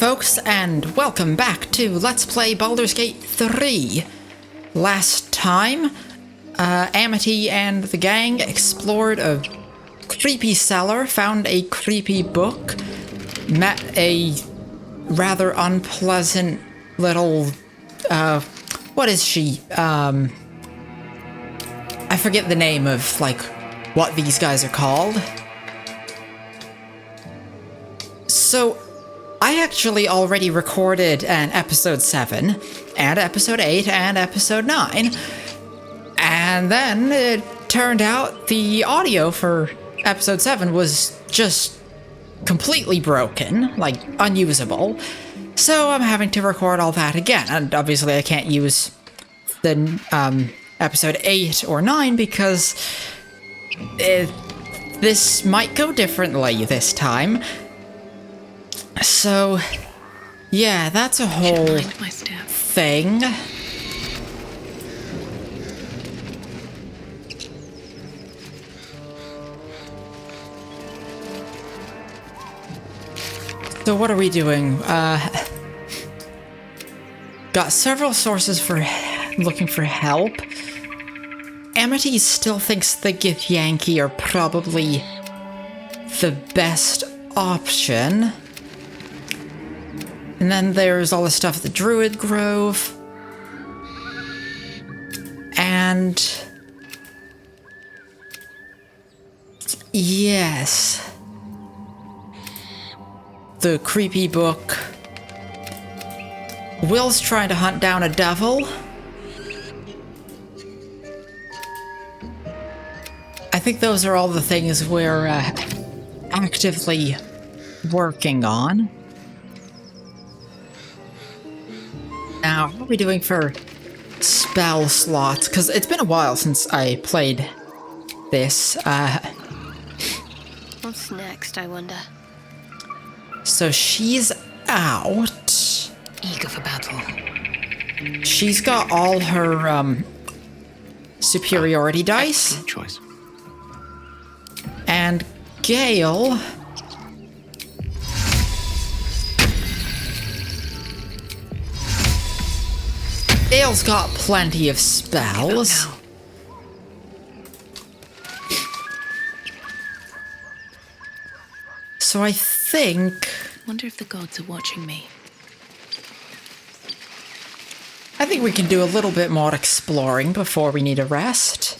folks, and welcome back to Let's Play Baldur's Gate 3. Last time, Amity and the gang explored a creepy cellar, found a creepy book, met a rather unpleasant little, what is she? I forget the name of, what these guys are called. So, I actually already recorded an episode 7, and episode 8, and episode 9. And then it turned out the audio for episode 7 was just completely broken, unusable. So I'm having to record all that again, and obviously I can't use the episode 8 or 9 because this might go differently this time. So, yeah, that's a whole thing. So what are we doing? Got several sources for looking for help. Amity still thinks the Githyanki are probably the best option. And then there's all the stuff at the Druid Grove. And yes, the creepy book. Will's trying to hunt down a devil. I think those are all the things we're actively working on. Now, what are we doing for spell slots? Because it's been a while since I played this. What's next, I wonder? So she's out. Eager for battle. She's got all her superiority dice. Excellent choice. And Gale... Gale's got plenty of spells. So I think... Wonder if the gods are watching me. I think we can do a little bit more exploring before we need a rest.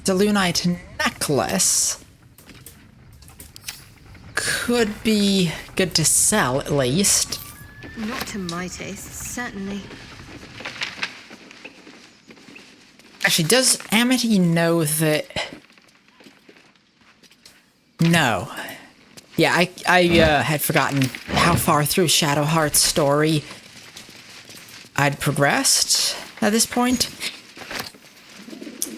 The Lunite necklace could be good to sell, at least. Not to my taste, certainly. Actually, does Amity know that... No. Yeah, I had forgotten how far through Shadowheart's story I'd progressed at this point.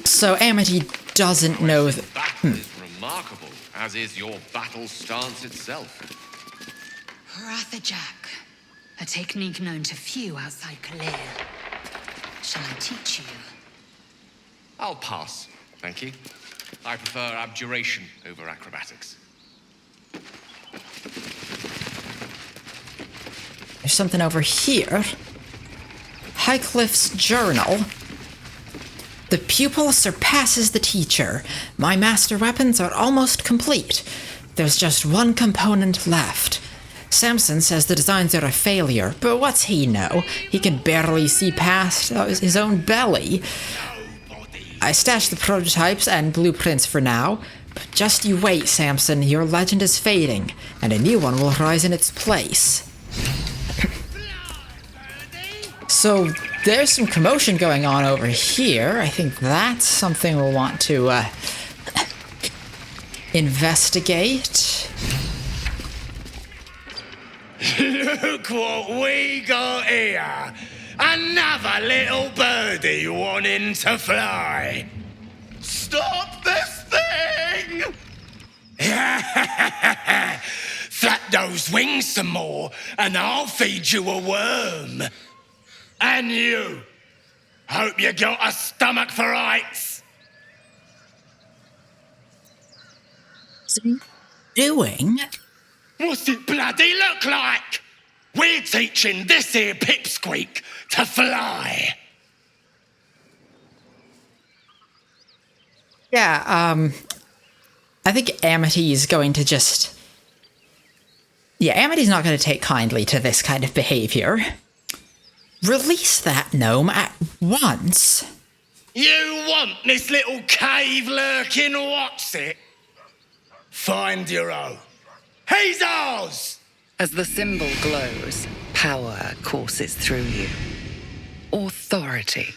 So Amity doesn't know that... Battle is remarkable, as is your battle stance itself. Jack, a technique known to few outside Cellar. Shall I teach you? I'll pass, thank you. I prefer abjuration over acrobatics. There's something over here. Highcliffe's journal. The pupil surpasses the teacher. My master weapons are almost complete. There's just one component left. Samson says the designs are a failure, but what's he know? He can barely see past his own belly. I stashed the prototypes and blueprints for now, but just you wait, Samson. Your legend is fading, and a new one will rise in its place. So, there's some commotion going on over here. I think that's something we'll want to investigate. Look what we got here! Another little birdie wanting to fly! Stop this thing! Flap those wings some more, and I'll feed you a worm. And you, Hope you got a stomach for rights. What's he doing? What's it bloody look like? We're teaching this here pipsqueak to fly. Yeah, I think Amity is going to just... Yeah, Amity's not going to take kindly to this kind of behavior. Release that gnome at once. You want this little cave lurking what's it? Find your own. He's ours! As the symbol glows, power courses through you. Authority.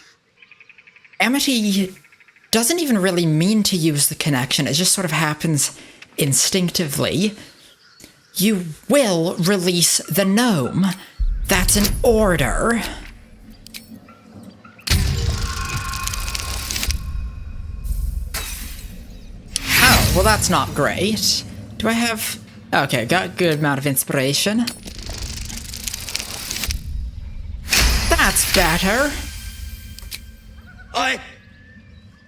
Amity doesn't even really mean to use the connection. It just sort of happens instinctively. You will release the gnome. That's an order. Oh, well that's not great. Do I have... Okay, got a good amount of inspiration. That's better.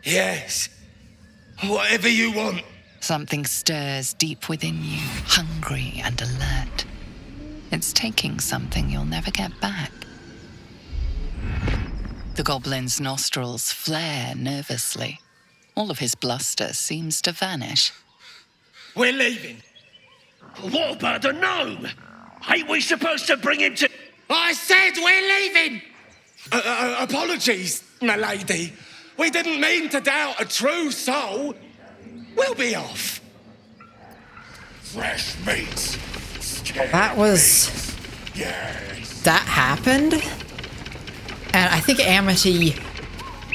Yes. Whatever you want. Something stirs deep within you, hungry and alert. It's taking something you'll never get back. The goblin's nostrils flare nervously. All of his bluster seems to vanish. We're leaving. What about the gnome? Ain't we supposed to bring him to... I said we're leaving! Apologies, my lady. We didn't mean to doubt a true soul. We'll be off. Fresh meat. That was... Yes. That happened? And I think Amity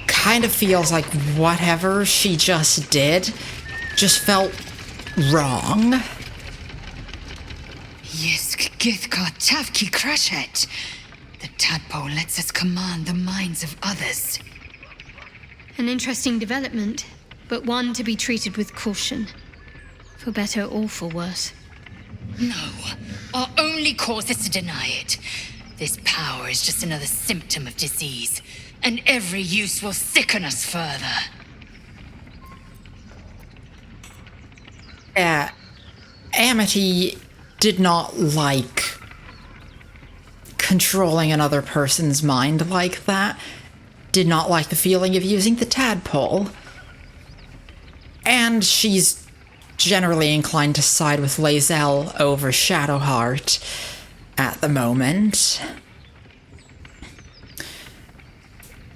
kind of feels like whatever she just did just felt wrong. Yisk Githka Tavki Crashet. The tadpole lets us command the minds of others. An interesting development, but one to be treated with caution. For better or for worse. No, our only course is to deny it. This power is just another symptom of disease, and every use will sicken us further. Amity did not like controlling another person's mind like that. Did not like the feeling of using the tadpole. And she's generally inclined to side with lae'zel over Shadowheart at the moment.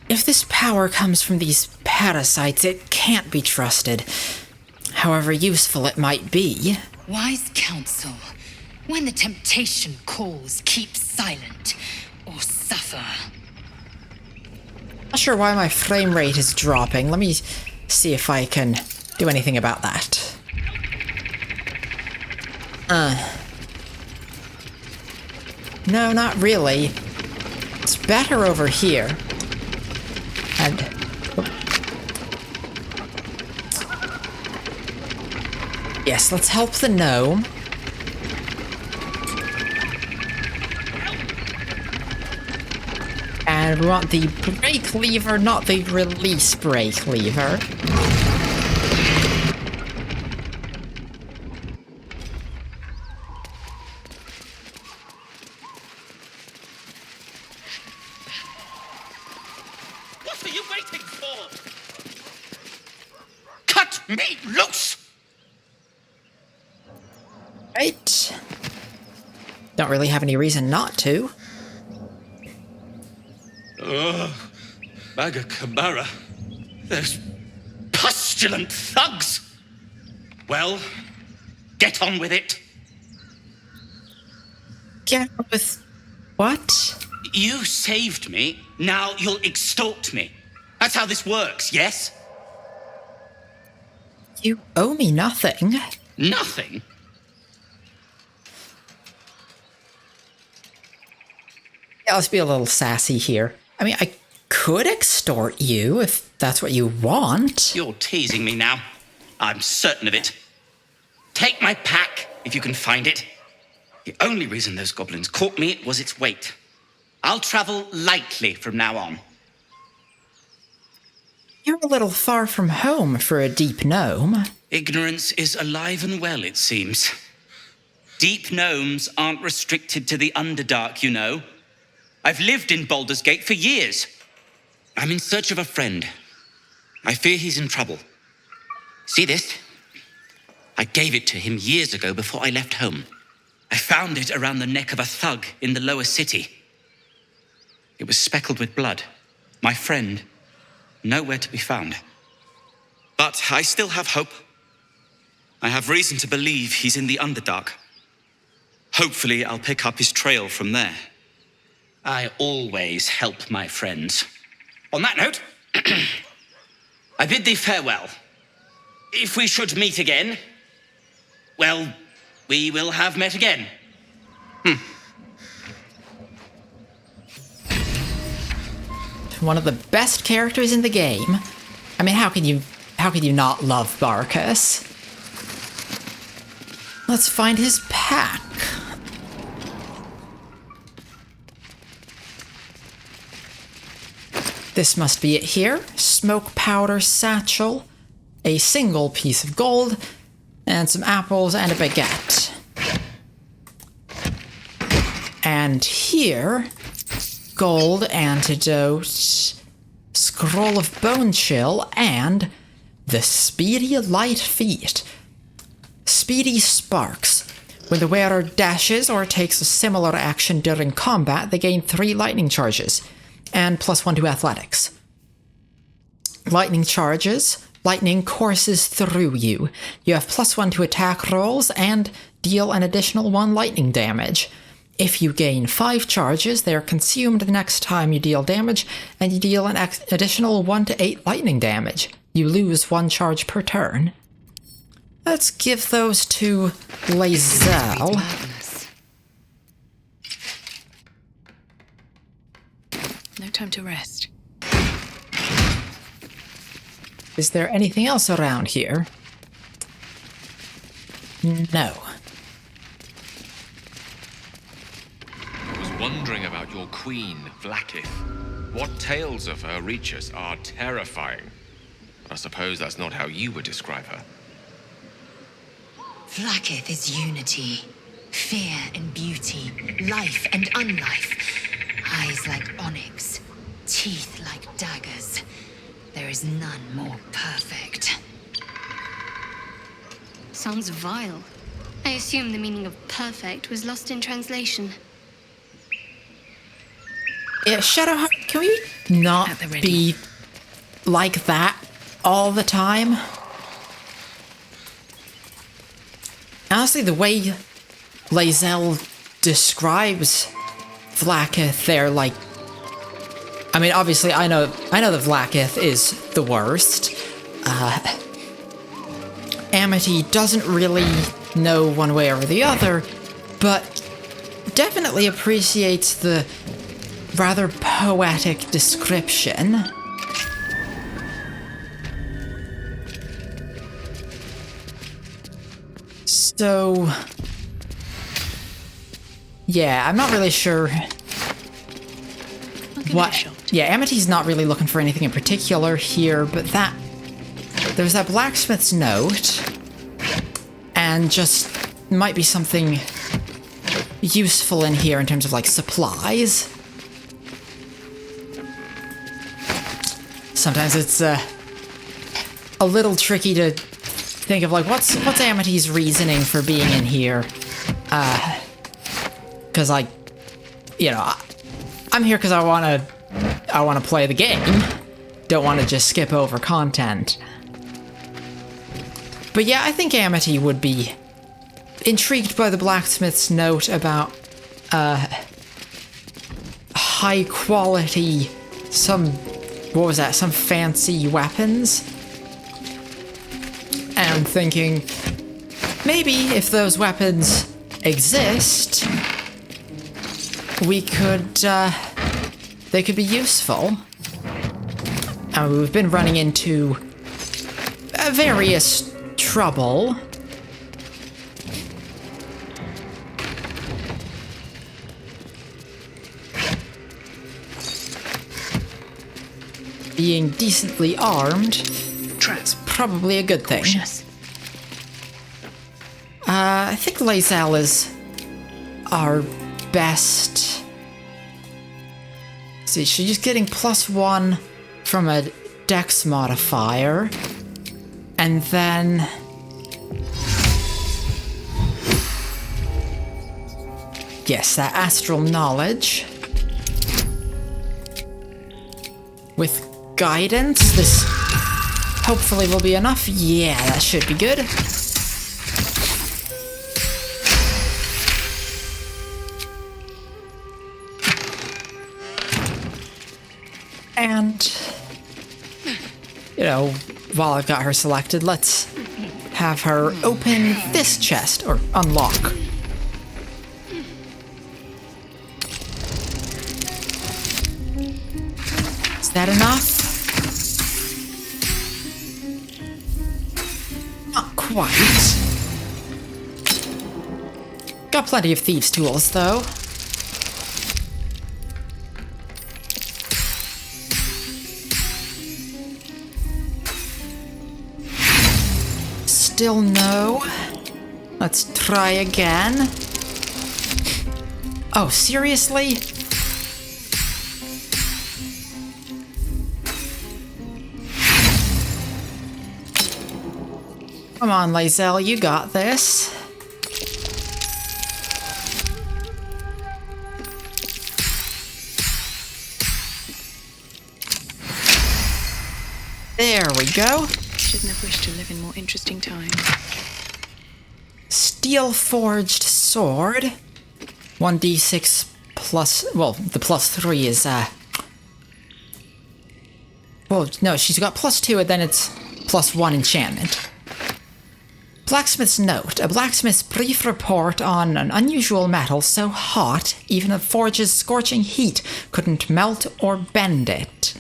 If this power comes from these parasites, it can't be trusted, however useful it might be. Wise counsel. When the temptation calls, keep silent or suffer. Not sure why my frame rate is dropping. Let me see if I can do anything about that. No, not really. It's better over here. And... Yes, let's help the gnome. And we want the brake lever, not the release brake lever. What are you waiting for? Cut me loose! Right. Don't really have any reason not to. Maga Kamara. Those pustulant thugs. Well, get on with it. Get on with what? You saved me, now you'll extort me. That's how this works, yes? You owe me nothing. Nothing? Yeah, let's be a little sassy here. I mean, I could extort you if that's what you want. You're teasing me now. I'm certain of it. Take my pack, if you can find it. The only reason those goblins caught me was its weight. I'll travel lightly from now on. You're a little far from home for a deep gnome. Ignorance is alive and well, it seems. Deep gnomes aren't restricted to the Underdark, you know. I've lived in Baldur's Gate for years. I'm in search of a friend. I fear he's in trouble. See this? I gave it to him years ago before I left home. I found it around the neck of a thug in the lower city. It was speckled with blood. My friend, nowhere to be found. But I still have hope. I have reason to believe he's in the Underdark. Hopefully, I'll pick up his trail from there. I always help my friends. On that note, I bid thee farewell. If we should meet again, well, we will have met again. One of the best characters in the game. I mean, how can you not love Barkus? Let's find his pack. This must be it here. Smoke powder satchel, a single piece of gold, and some apples and a baguette. And here, gold antidote, scroll of bone chill, and the speedy light feet. Speedy sparks. When the wearer dashes or takes a similar action during combat, they gain 3 lightning charges, and +1 to athletics. Lightning charges. Lightning courses through you. You have +1 to attack rolls and deal an additional 1 lightning damage. If you gain 5 charges, they are consumed the next time you deal damage, and you deal an additional 1 to 8 lightning damage. You lose 1 charge per turn. Let's give those to lae'zel. No time to rest. Is there anything else around here? No. I was wondering about your queen, Vlaakith. What tales of her reach us are terrifying. I suppose that's not how you would describe her. Vlaakith is unity, fear and beauty, life and unlife. Eyes like onyx, teeth like daggers. There is none more perfect. Sounds vile. I assume the meaning of perfect was lost in translation. Yeah, Shadowheart, can we not At the ready. be like that all the time? Honestly, the way lae'zel describes Vlaakith, they're like... I mean, obviously, I know that Vlaakith is the worst. Amity doesn't really know one way or the other, but definitely appreciates the rather poetic description. So... yeah, I'm not really sure what... yeah, Amity's not really looking for anything in particular here, but that... there's that blacksmith's note, and just might be something useful in here in terms of, like, supplies. Sometimes it's a little tricky to think of, like, what's Amity's reasoning for being in here? Because, like, you know, I'm here because I want to play the game. Don't want to just skip over content. But yeah, I think Amity would be intrigued by the blacksmith's note about high quality, some fancy weapons. And I'm thinking, maybe if those weapons exist, we could, they could be useful. We've been running into various trouble. being decently armed is probably a good thing. Cautious. I think lae'zel is our best. See, she's getting +1 from a dex modifier. And then... yes, that astral knowledge. With guidance, this hopefully will be enough. Yeah, that should be good. And, you know, while I've got her selected, let's have her open this chest, or unlock. Is that enough? Not quite. Got plenty of thieves' tools, though. Still no. Let's try again. Oh, seriously? Come on, lae'zel, you got this. There we go. Shouldn't have wished to live in more interesting times. Steel-forged sword. 1d6 plus... well, the +3 is, well, no, she's got +2 and then it's +1 enchantment. Blacksmith's note. A blacksmith's brief report on an unusual metal so hot, even a forge's scorching heat couldn't melt or bend it.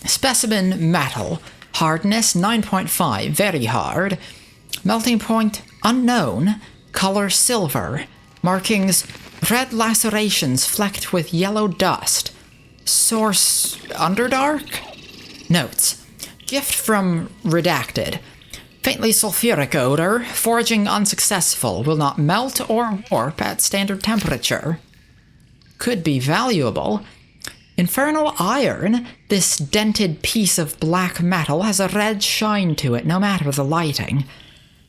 Specimen metal. Hardness 9.5, very hard. Melting point unknown. Color silver. Markings red lacerations flecked with yellow dust. Source Underdark? Notes. Gift from Redacted. Faintly sulfuric odor. Forging unsuccessful. Will not melt or warp at standard temperature. Could be valuable. Infernal iron. This dented piece of black metal has a red shine to it, no matter the lighting.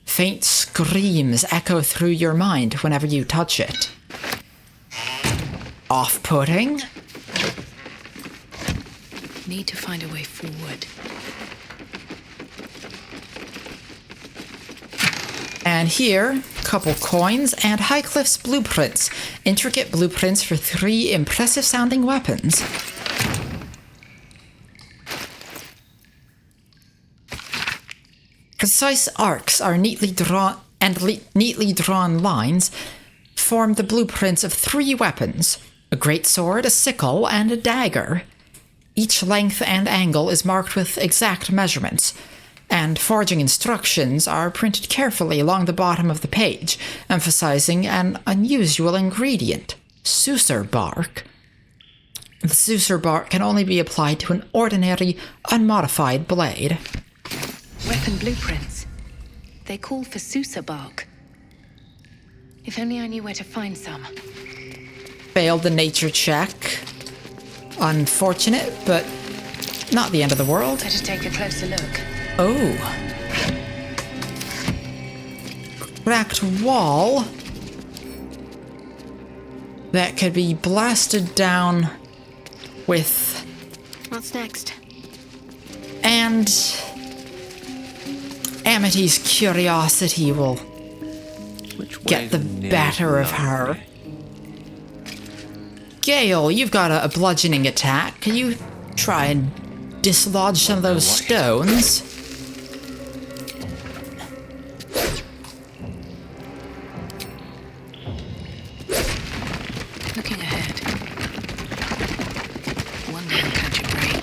Faint screams echo through your mind whenever you touch it. Off-putting. Need to find a way forward. And here, couple coins and Highcliff's blueprints. Intricate blueprints for 3 impressive-sounding weapons. Precise arcs are neatly drawn, and neatly drawn lines form the blueprints of 3 weapons. A greatsword, a sickle, and a dagger. Each length and angle is marked with exact measurements, and forging instructions are printed carefully along the bottom of the page, emphasizing an unusual ingredient, Susur bark. The Susur bark can only be applied to an ordinary, unmodified blade. Weapon blueprints. They call for Susur bark. If only I knew where to find some. Failed the nature check. Unfortunate, but not the end of the world. Better take a closer look. Oh. Cracked wall that could be blasted down with... What's next? And Amity's curiosity will get the better of her. Gale, you've got a bludgeoning attack. Can you try and dislodge some of those stones? Looking ahead. One day I'll catch a break.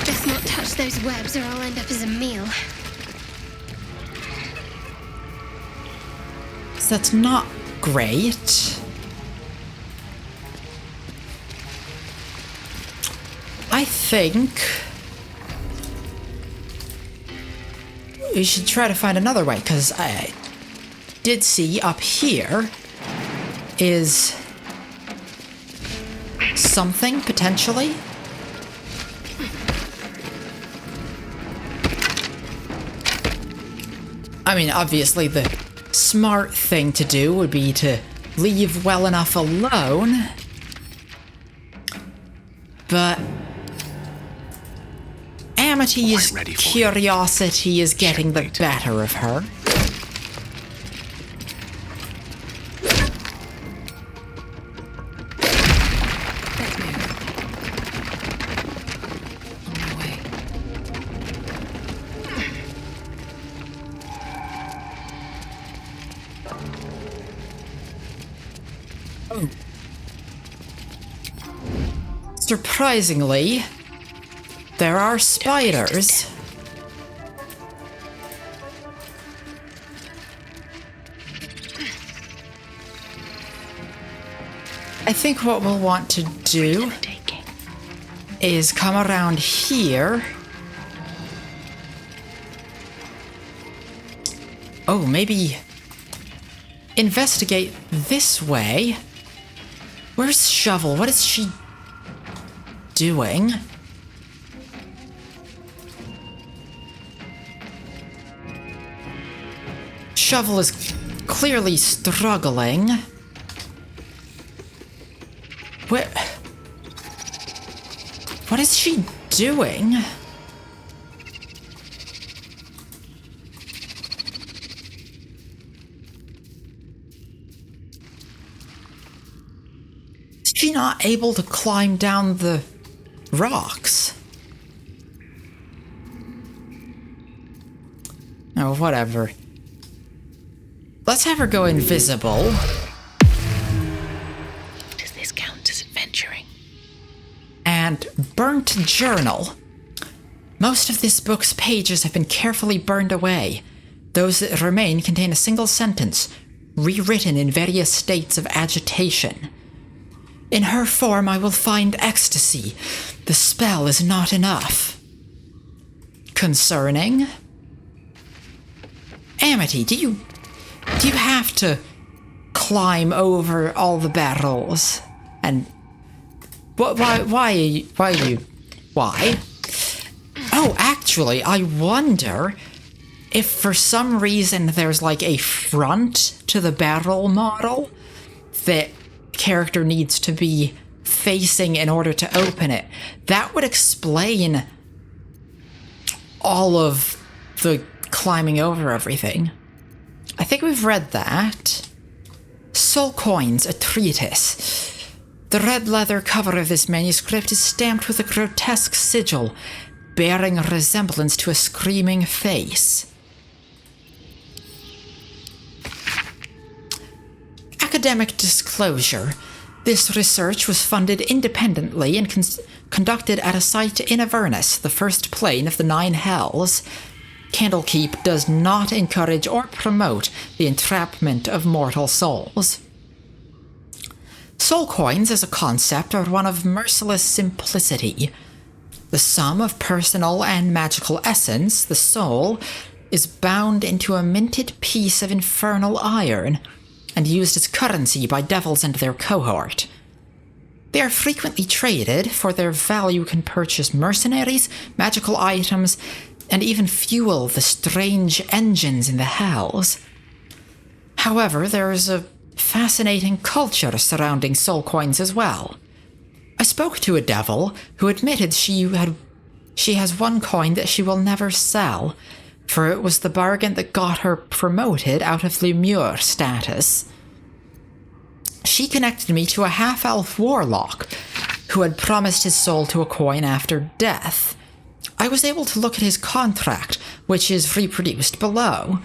Best not touch those webs or I'll end up as a meal. So that's not great. I think we should try to find another way, because I did see up here is something, potentially. I mean, obviously the smart thing to do would be to leave well enough alone, but Amity's curiosity is getting the better of her. Surprisingly, there are spiders. I think what we'll want to do is come around here. Oh, maybe investigate this way. Where's Shovel? What is she doing? Shovel is clearly struggling. What is she doing? Is she not able to climb down the rocks? Oh, whatever. Let's have her go invisible. Does this count as adventuring? And burnt journal. Most of this book's pages have been carefully burned away. Those that remain contain a single sentence, rewritten in various states of agitation. In her form I will find ecstasy. The spell is not enough. Concerning? Amity, do you have to climb over all the barrels? And why? Oh, actually, I wonder if for some reason there's like a front to the barrel model that character needs to be facing in order to open it. That would explain all of the climbing over everything. I think we've read that. Soul Coins, a treatise. The red leather cover of this manuscript is stamped with a grotesque sigil, bearing a resemblance to a screaming face. Academic disclosure. This research was funded independently and conducted at a site in Avernus, the first plane of the Nine Hells. Candlekeep does not encourage or promote the entrapment of mortal souls. Soul coins as a concept are one of merciless simplicity. The sum of personal and magical essence, the soul, is bound into a minted piece of infernal iron and used as currency by devils and their cohort. They are frequently traded, for their value can purchase mercenaries, magical items, and even fuel the strange engines in the hells. However, there is a fascinating culture surrounding soul coins as well. I spoke to a devil who admitted she has one coin that she will never sell, for it was the bargain that got her promoted out of Lemure status. She connected me to a half-elf warlock who had promised his soul to a coin after death. I was able to look at his contract, which is reproduced below.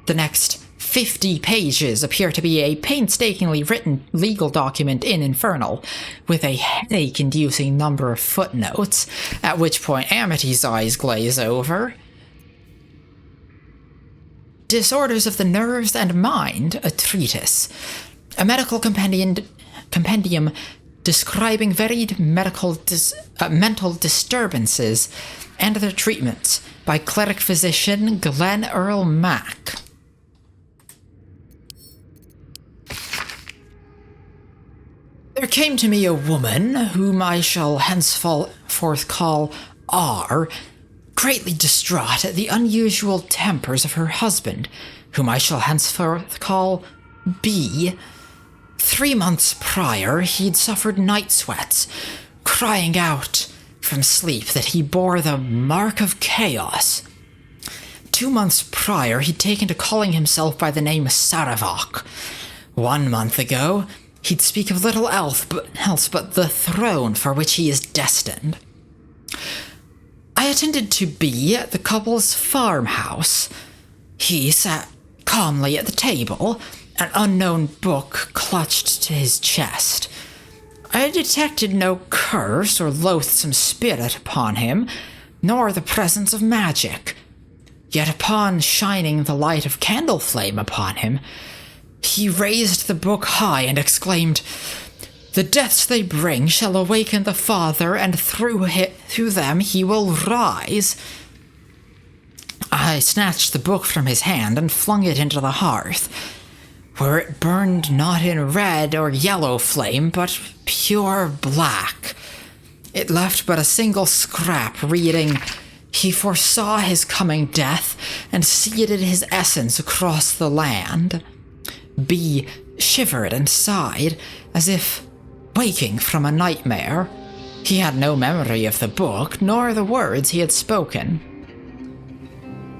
The next 50 pages appear to be a painstakingly written legal document in Infernal, with a headache-inducing number of footnotes, at which point Amity's eyes glaze over. Disorders of the Nerves and Mind, a treatise. A medical compendium describing varied mental disturbances and their treatments by cleric-physician Glenn Earl Mack. There came to me a woman, whom I shall henceforth call R, greatly distraught at the unusual tempers of her husband, whom I shall henceforth call B. 3 months prior, he'd suffered night sweats, crying out from sleep that he bore the mark of chaos. 2 months prior, he'd taken to calling himself by the name Saravok. 1 month ago, he'd speak of little else but the throne for which he is destined. I attended to B at the couple's farmhouse. He sat calmly at the table, an unknown book clutched to his chest. I detected no curse or loathsome spirit upon him, nor the presence of magic. Yet upon shining the light of candle flame upon him, he raised the book high and exclaimed, "The deaths they bring shall awaken the Father, and through them he will rise." I snatched the book from his hand and flung it into the hearth, where it burned not in red or yellow flame, but pure black. It left but a single scrap reading, "He foresaw his coming death, and seeded his essence across the land." B shivered and sighed, as if waking from a nightmare. He had no memory of the book, nor the words he had spoken.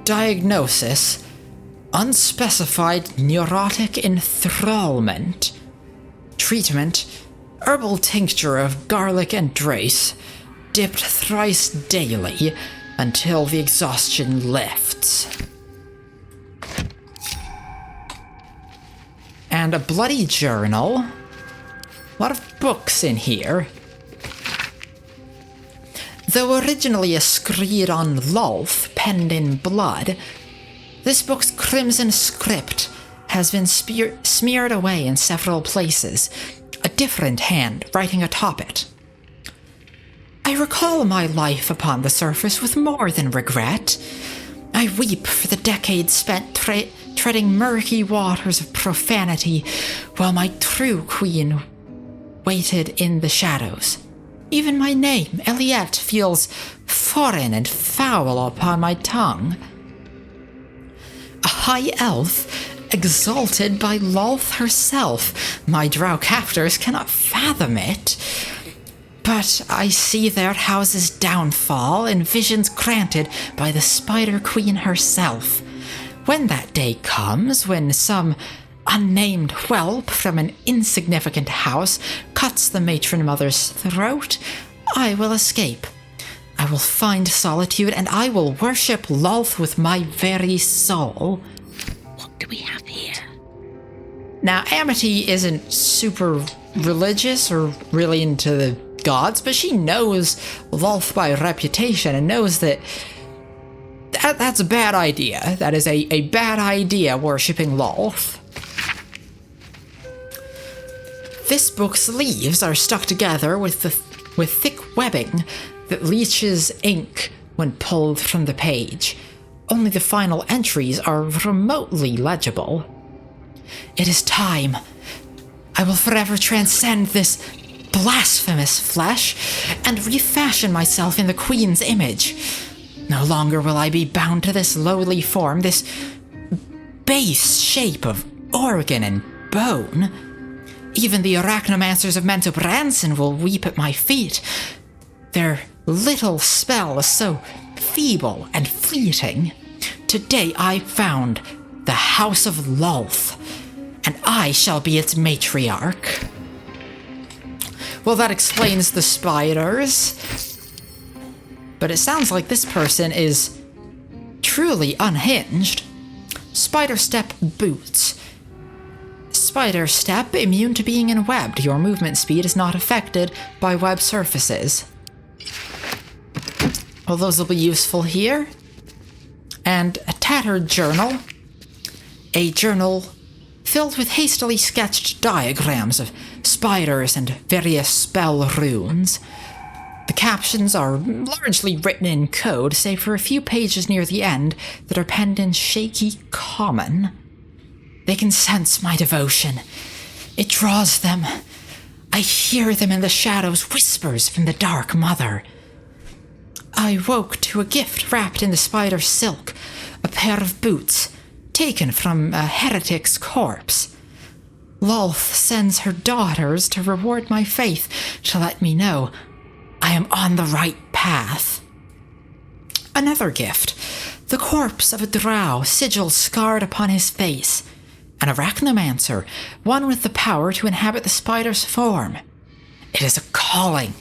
Diagnosis: unspecified neurotic enthrallment. Treatment: herbal tincture of garlic and drace, dipped thrice daily until the exhaustion lifts. And a bloody journal. A lot of books in here. Though originally a screed on Lolth, penned in blood, this book's crimson script has been smeared away in several places, a different hand writing atop it. I recall my life upon the surface with more than regret. I weep for the decades spent treading murky waters of profanity while my true queen waited in the shadows. Even my name, Eliette, feels foreign and foul upon my tongue. A high elf, exalted by Lolth herself. My drow captors cannot fathom it. But I see their house's downfall in visions granted by the Spider Queen herself. When that day comes, when some unnamed whelp from an insignificant house cuts the matron mother's throat, I will escape. I will find solitude, and I will worship Lolth with my very soul. What do we have here? Now, Amity isn't super religious or really into the gods, but she knows Lolth by reputation and knows that's a bad idea. That is a bad idea, worshipping Lolth. This book's leaves are stuck together with thick webbing that leaches ink when pulled from the page. Only the final entries are remotely legible. It is time. I will forever transcend this blasphemous flesh and refashion myself in the Queen's image. No longer will I be bound to this lowly form, this base shape of organ and bone. Even the arachnomancers of Mento Branson will weep at my feet. Their little spell is so feeble and fleeting. Today I found the House of Lolth, and I shall be its matriarch. Well, that explains the spiders. But it sounds like this person is truly unhinged. Spider step boots. Spider step, immune to being enwebbed. Your movement speed is not affected by web surfaces. Well, those will be useful here. And a tattered journal. A journal filled with hastily sketched diagrams of spiders and various spell runes. The captions are largely written in code, save for a few pages near the end that are penned in shaky common. They can sense my devotion. It draws them. I hear them in the shadows, whispers from the Dark Mother. I woke to a gift wrapped in the spider silk, a pair of boots, taken from a heretic's corpse. Lolth sends her daughters to reward my faith, to let me know I am on the right path. Another gift, the corpse of a drow, sigil scarred upon his face. An arachnomancer, one with the power to inhabit the spider's form. It is a calling.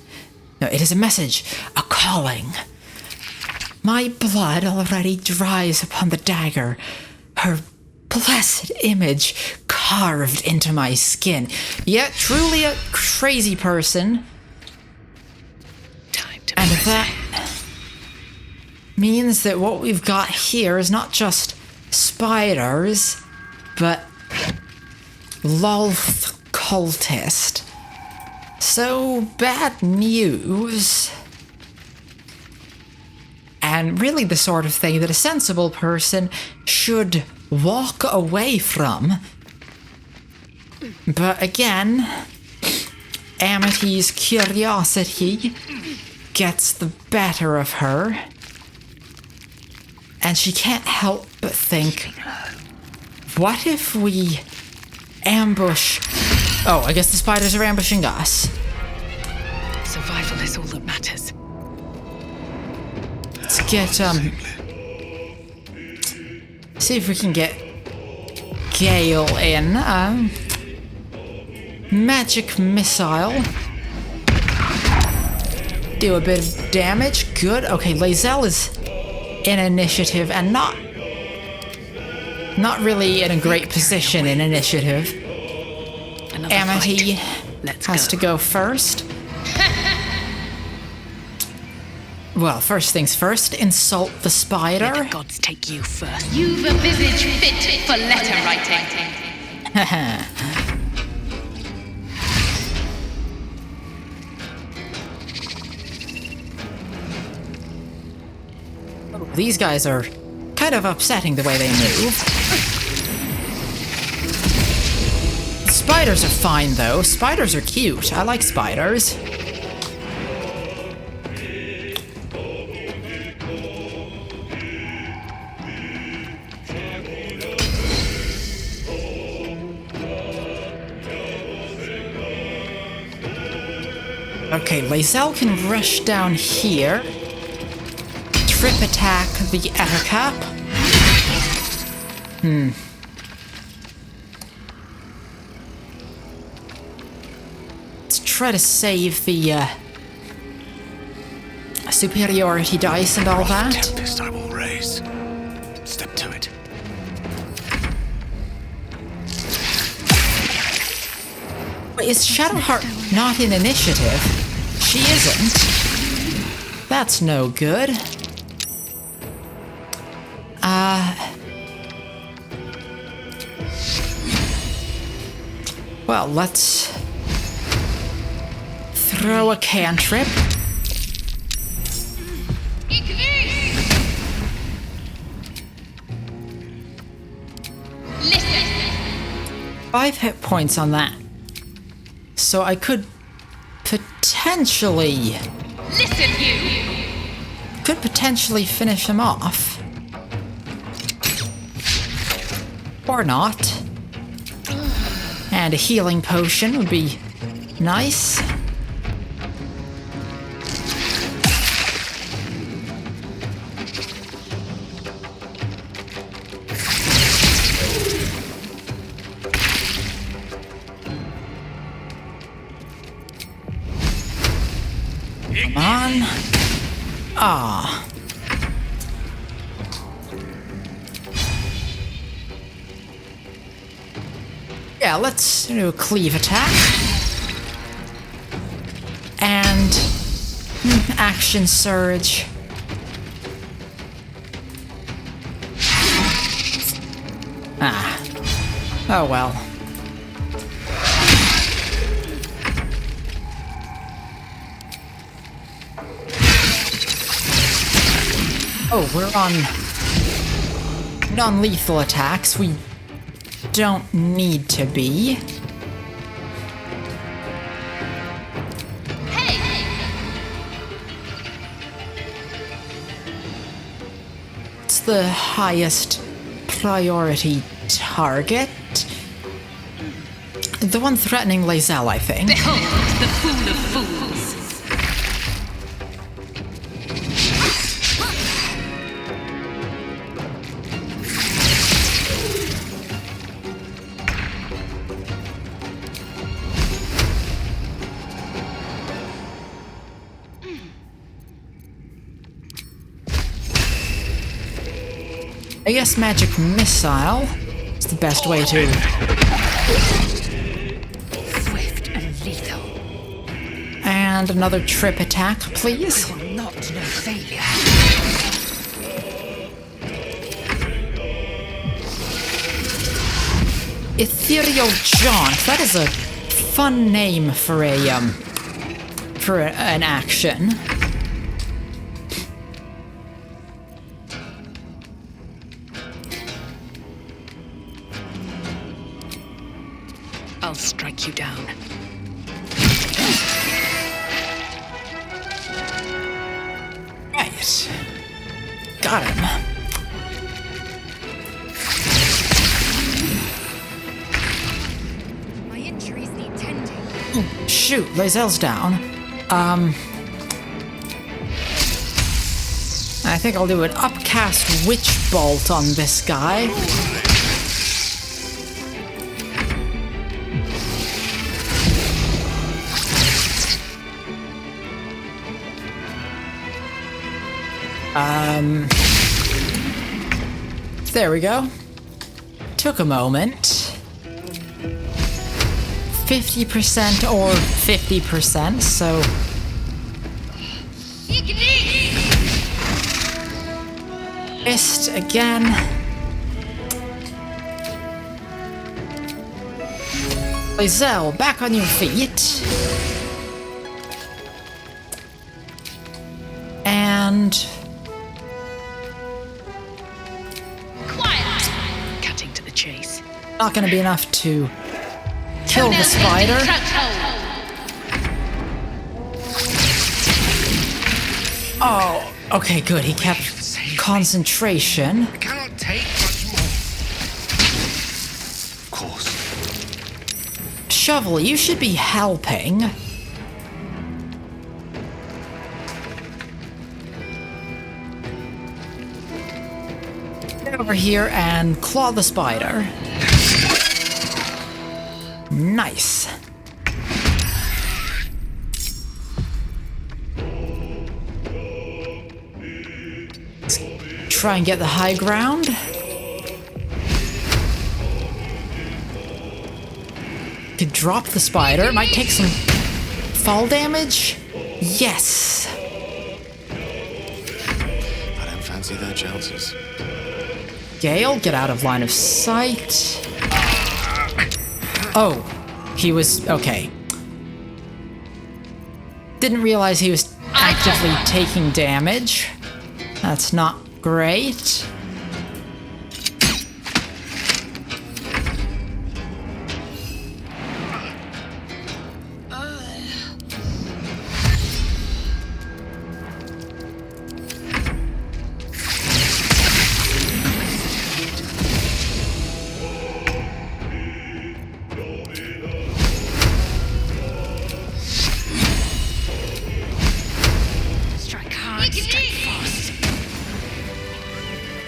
No, it is a message, a calling. My blood already dries upon the dagger, her blessed image carved into my skin. Yet truly a crazy person. And that means that what we've got here is not just spiders, but Lolth cultist. So bad news. And really the sort of thing that a sensible person should walk away from. But again, Amity's curiosity gets the better of her. And she can't help but think, what if we ambush... Oh, I guess the spiders are ambushing us. Survival is all that matters. Let's get, see if we can get Gale in. Magic missile. Do a bit of damage. Good. Okay, lae'zel is in initiative and not really in a great position in initiative. Amity has to go first. Well, first things first, insult the spider. May the gods take you first. You've a visage fit for letter writing. These guys are kind of upsetting the way they move. Spiders are fine, though. Spiders are cute. I like spiders. Okay, lae'zel can rush down here. Trip attack the Ettercap. Let's try to save the superiority dice and all that. Tempest I will raise. Step to it. Wait, is Shadowheart not in initiative? She isn't. That's no good. Well, let's throw a cantrip. Listen. 5 hit points on that. So I could potentially... Listen, you. Could potentially finish him off. Or not. And a healing potion would be nice. Come on. Ah. Yeah, let's do a cleave attack. And action surge. Ah. Oh well. Oh, we're on non-lethal attacks. We don't need to be. What's the highest priority target? The one threatening lae'zel, I think. Behold, the fool of fools. I guess magic missile is the best way to... Swift and lethal. And another trip attack, please. Will not know failure. Ethereal Jaunt. That is a fun name for an action. I'll strike you down. Right. Got him. My injuries need tending. Shoot, lae'zel's down. I think I'll do an upcast witch bolt on this guy. There we go. Took a moment. 50% or 50%, so... Missed again. lae'zel, back on your feet. And... Cutting to the chase. not gonna be enough to kill the spider. Oh, okay, good. He kept concentration. I cannot take much more. Of course. Shovel, you should be helping. Get over here and claw the spider. Nice. Let's try and get the high ground. Could drop the spider. It might take some fall damage. Yes. I don't fancy their chances. Gale, get out of line of sight. Oh, he was... okay. Didn't realize he was actively taking damage. That's not great.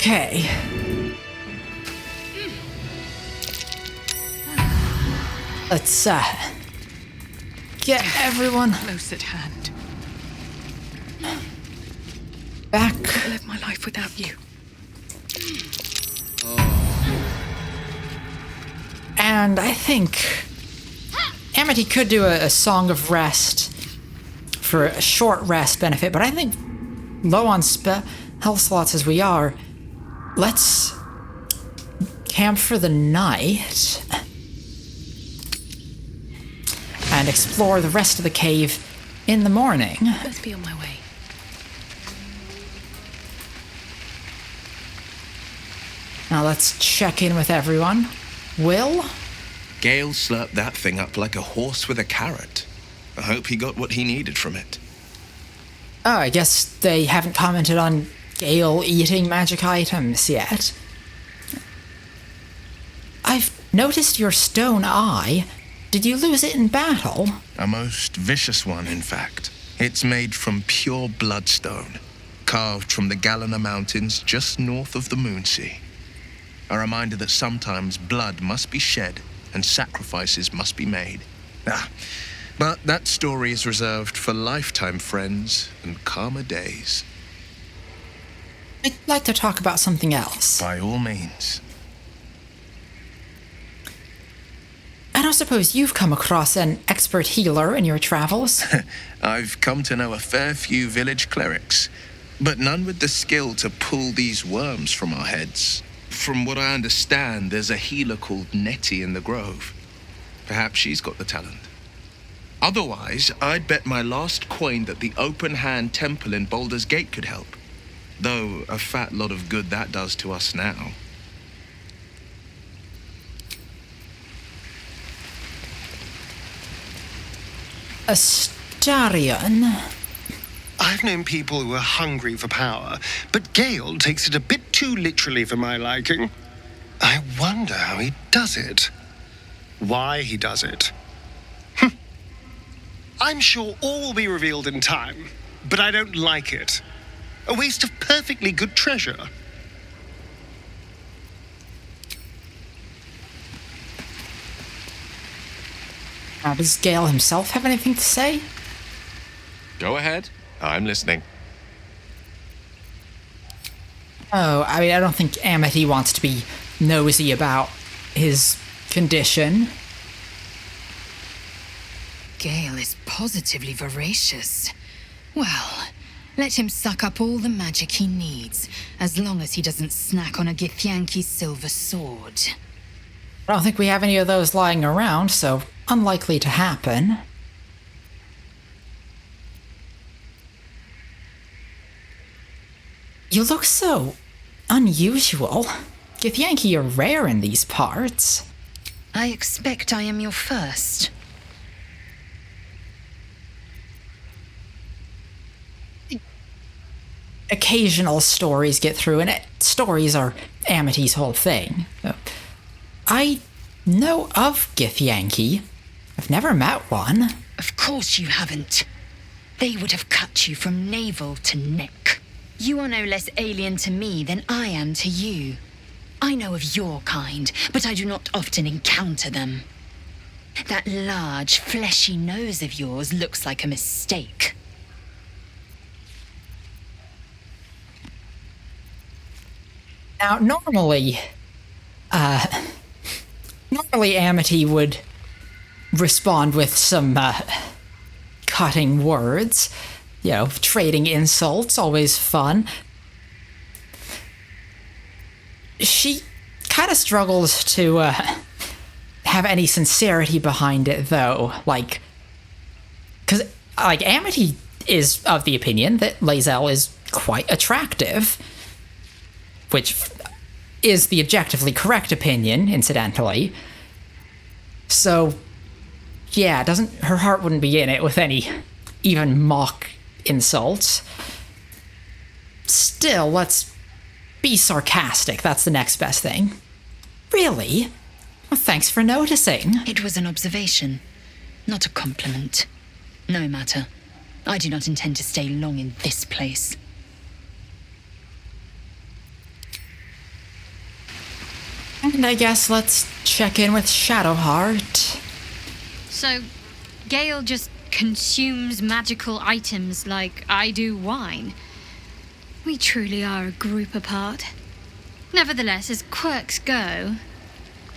Okay. Let's get everyone Close at hand. back. Can't live my life without you. And I think Amity could do a Song of Rest for a short rest benefit, but I think low on health slots as we are, let's camp for the night and explore the rest of the cave in the morning. Let's be on my way. Now let's check in with everyone. Will? Gale slurped that thing up like a horse with a carrot. I hope he got what he needed from it. Oh, I guess they haven't commented on Gale eating magic items yet. I've noticed your stone eye. Did you lose it in battle? A most vicious one, in fact. It's made from pure bloodstone, carved from the Galena Mountains just north of the Moonsea. A reminder that sometimes blood must be shed and sacrifices must be made. But that story is reserved for lifetime friends and calmer days. I'd like to talk about something else. By all means. I don't suppose you've come across an expert healer in your travels? I've come to know a fair few village clerics, but none with the skill to pull these worms from our heads. From what I understand, there's a healer called Nettie in the Grove. Perhaps she's got the talent. Otherwise, I'd bet my last coin that the Open Hand Temple in Baldur's Gate could help. Though a fat lot of good that does to us now. Astarion. I've known people who are hungry for power, but Gale takes it a bit too literally for my liking. I wonder how he does it. Why he does it. I'm sure all will be revealed in time, but I don't like it. A waste of perfectly good treasure. Now, does Gale himself have anything to say? Go ahead. I'm listening. Oh, I mean, I don't think Amity wants to be nosy about his condition. Gale is positively voracious. Well, let him suck up all the magic he needs, as long as he doesn't snack on a Githyanki silver sword. I don't think we have any of those lying around, so unlikely to happen. You look so unusual. Githyanki are rare in these parts. I expect I am your first. Occasional stories get through, and stories are Amity's whole thing. I know of Githyanki. I've never met one. Of course you haven't. They would have cut you from navel to neck. You are no less alien to me than I am to you. I know of your kind, but I do not often encounter them. That large, fleshy nose of yours looks like a mistake. Now, normally Amity would respond with some cutting words. You know, trading insults, always fun. She kind of struggles to have any sincerity behind it, though. Like, because, Amity is of the opinion that lae'zel is quite attractive, which is the objectively correct opinion, incidentally. So, yeah, her heart wouldn't be in it with any even mock insults. Still, let's be sarcastic. That's the next best thing. Really? Well, thanks for noticing. It was an observation, not a compliment. No matter. I do not intend to stay long in this place. And I guess let's check in with Shadowheart. So, Gale just consumes magical items like I do wine. We truly are a group apart. Nevertheless, as quirks go,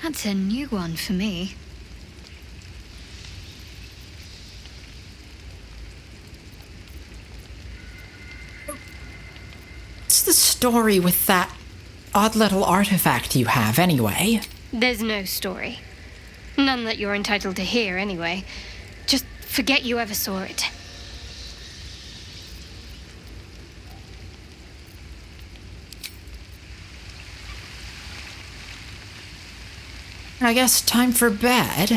that's a new one for me. What's the story with that odd little artifact you have, anyway? There's no story. None that you're entitled to hear, anyway. Just forget you ever saw it. I guess time for bed.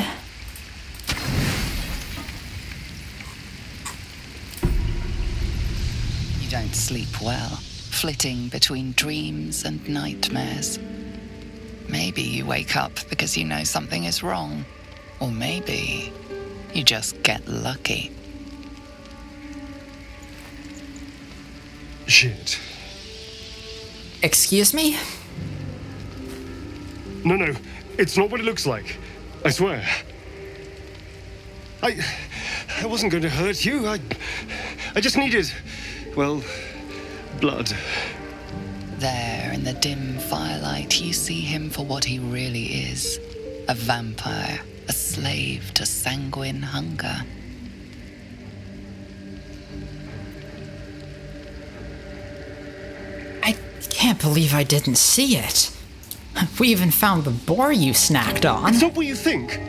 You don't sleep well, flitting between dreams and nightmares. Maybe you wake up because you know something is wrong. Or maybe you just get lucky. Shit. Excuse me? No, it's not what it looks like. I swear. I wasn't going to hurt you. I just needed, well, blood. There, in the dim firelight, you see him for what he really is. A vampire, a slave to sanguine hunger. I can't believe I didn't see it. We even found the boar you snacked on. It's not what you think.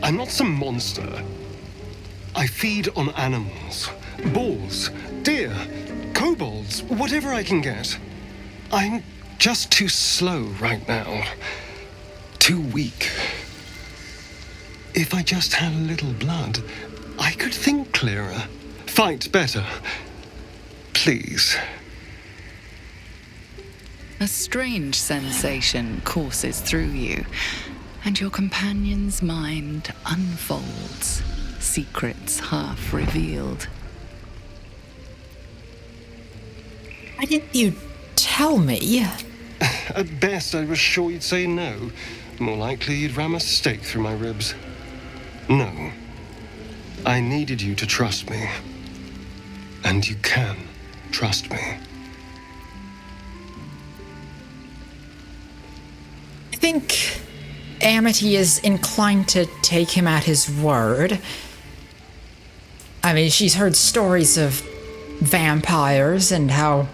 I'm not some monster. I feed on animals. Boars, deer, kobolds, whatever I can get. I'm just too slow right now. Too weak. If I just had a little blood, I could think clearer. Fight better. Please. A strange sensation courses through you, and your companion's mind unfolds, secrets half revealed. Why didn't you tell me? At best, I was sure you'd say no. More likely, you'd ram a stake through my ribs. No. I needed you to trust me. And you can trust me. I think Amity is inclined to take him at his word. I mean, she's heard stories of vampires and how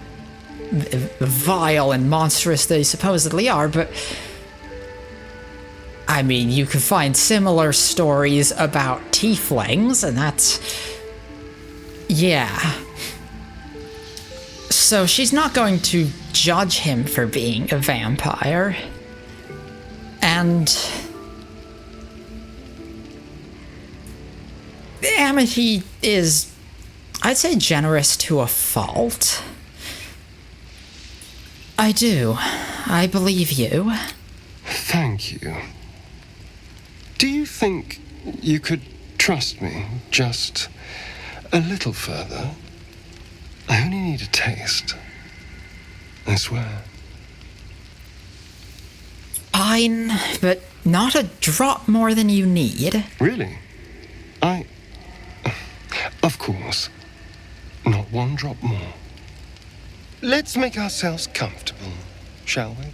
vile and monstrous they supposedly are, but I mean, you could find similar stories about tieflings, and that's... yeah. So she's not going to judge him for being a vampire. And Amity is, I'd say, generous to a fault. I do. I believe you. Thank you. Do you think you could trust me just a little further? I only need a taste. I swear. Fine, but not a drop more than you need. Really? Of course. Not one drop more. Let's make ourselves comfortable, shall we?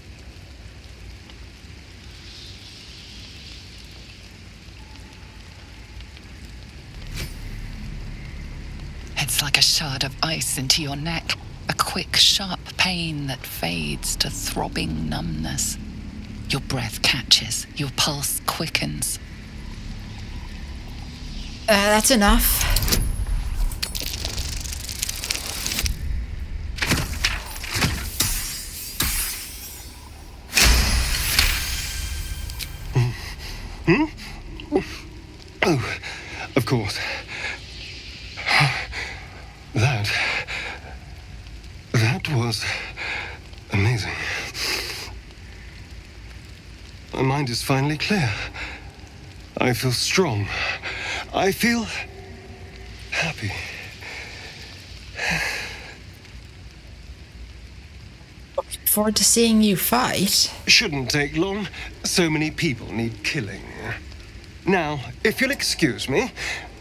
It's like a shard of ice into your neck, a quick, sharp pain that fades to throbbing numbness. Your breath catches, your pulse quickens. That's enough. Oh, of course. That was amazing. My mind is finally clear. I feel strong. I feel happy. Looking forward to seeing you fight. Shouldn't take long. So many people need killing. Now, if you'll excuse me,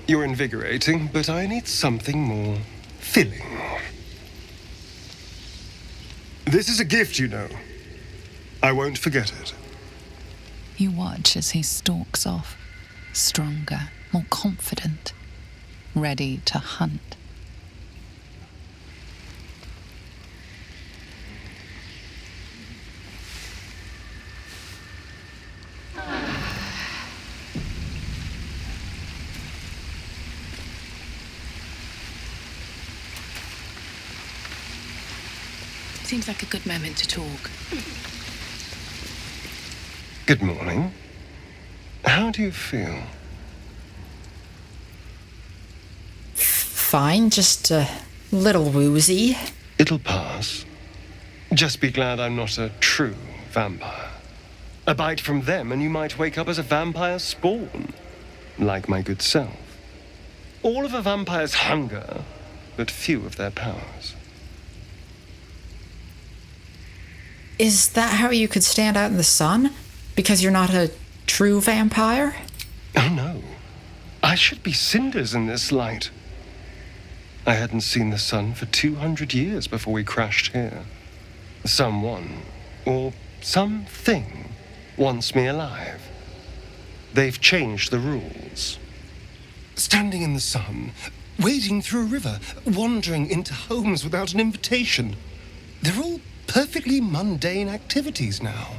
you're invigorating, but I need something more filling. This is a gift, you know. I won't forget it. You watch as he stalks off, stronger, more confident, ready to hunt. Seems like a good moment to talk. Good morning. How do you feel? Fine, just a little woozy. It'll pass. Just be glad I'm not a true vampire. A bite from them and you might wake up as a vampire spawn, like my good self. All of a vampire's hunger, but few of their powers. Is that how you could stand out in the sun? Because you're not a true vampire? Oh no. I should be cinders in this light. I hadn't seen the sun for 200 years before we crashed here. Someone, or something, wants me alive. They've changed the rules. Standing in the sun, wading through a river, wandering into homes without an invitation. They're all perfectly mundane activities now.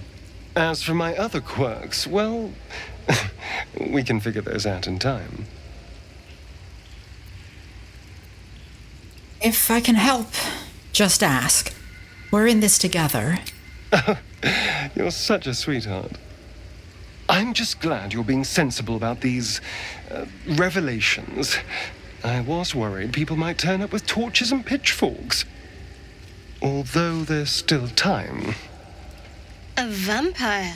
As for my other quirks, well, we can figure those out in time. If I can help, just ask. We're in this together. You're such a sweetheart. I'm just glad you're being sensible about these revelations. I was worried people might turn up with torches and pitchforks. Although there's still time. A vampire?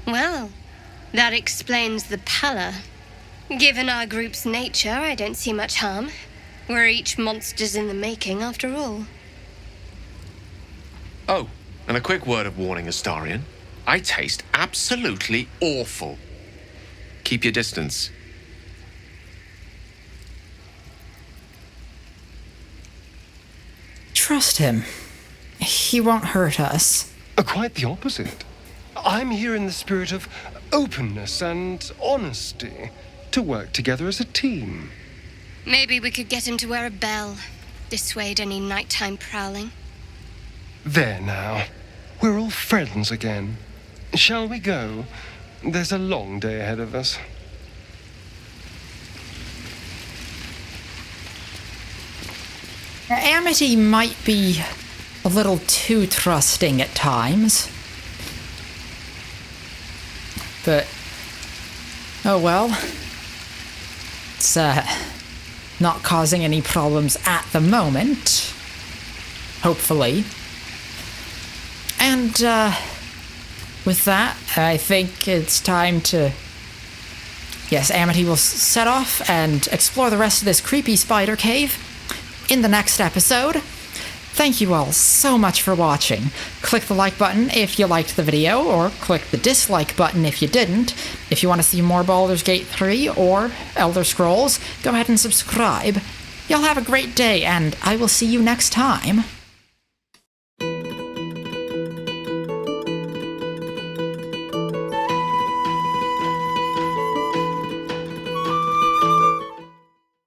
Well, that explains the pallor. Given our group's nature, I don't see much harm. We're each monsters in the making, after all. Oh, and a quick word of warning, Astarion. I taste absolutely awful. Keep your distance. Trust him. He won't hurt us. Quite the opposite. I'm here in the spirit of openness and honesty to work together as a team. Maybe we could get him to wear a bell. Dissuade any nighttime prowling. There now. We're all friends again. Shall we go? There's a long day ahead of us. Amity might be a little too trusting at times. But, oh well. It's, not causing any problems at the moment. Hopefully. And, with that, I think it's time to... Yes, Amity will set off and explore the rest of this creepy spider cave in the next episode. Thank you all so much for watching. Click the like button if you liked the video, or click the dislike button if you didn't. If you want to see more Baldur's Gate 3 or Elder Scrolls, go ahead and subscribe. Y'all have a great day, and I will see you next time.